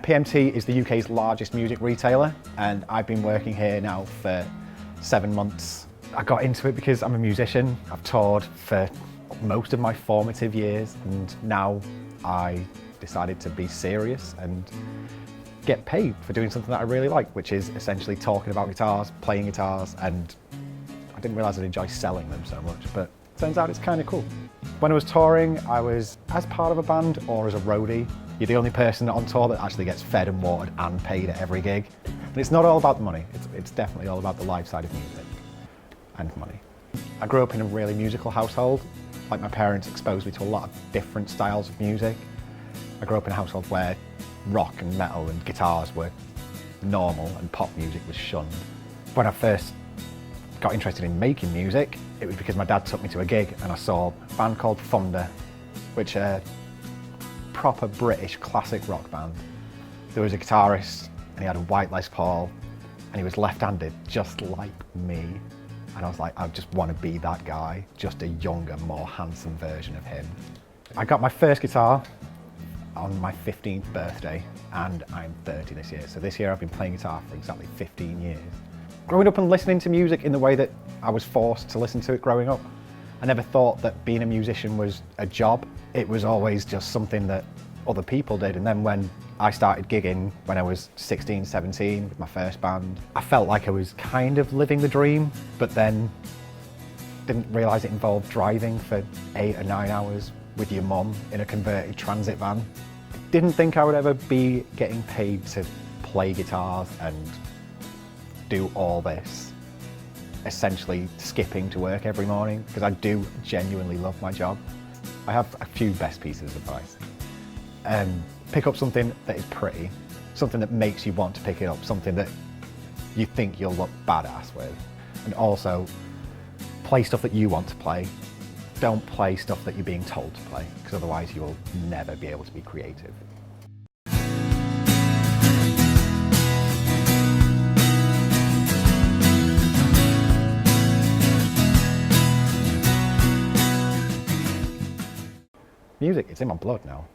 PMT is the UK's largest music retailer, and I've been working here now for 7 months. I got into it because I'm a musician. I've toured for most of my formative years, and now I decided to be serious and get paid for doing something that I really like, which is essentially talking about guitars, playing guitars, and I didn't realise I'd enjoy selling them so much, but turns out it's kind of cool. When I was touring, I was as part of a band or as a roadie. You're the only person on tour that actually gets fed and watered and paid at every gig. And it's not all about the money, it's definitely all about the live side of music and money. I grew up in a really musical household. Like, my parents exposed me to a lot of different styles of music. I grew up in a household where rock and metal and guitars were normal and pop music was shunned. When I first got interested in making music, it was because my dad took me to a gig and I saw a band called Thunder, which are a proper British classic rock band. There was a guitarist and he had a white Les Paul and he was left-handed just like me. And I was like, I just want to be that guy, just a younger, more handsome version of him. I got my first guitar on my 15th birthday, and I'm 30 this year. So this year I've been playing guitar for exactly 15 years. Growing up and listening to music in the way that I was forced to listen to it growing up, I never thought that being a musician was a job. It was always just something that other people did. And then when I started gigging when I was 16, 17 with my first band, I felt like I was kind of living the dream, but then didn't realise it involved driving for 8 or 9 hours with your mum in a converted transit van. Didn't think I would ever be getting paid to play guitars and do all this, essentially skipping to work every morning, because I do genuinely love my job. I have a few best pieces of advice. Pick up something that is pretty, something that makes you want to pick it up, something that you think you'll look badass with. And also, play stuff that you want to play. Don't play stuff that you're being told to play, because otherwise you will never be able to be creative. Music, it's in my blood now.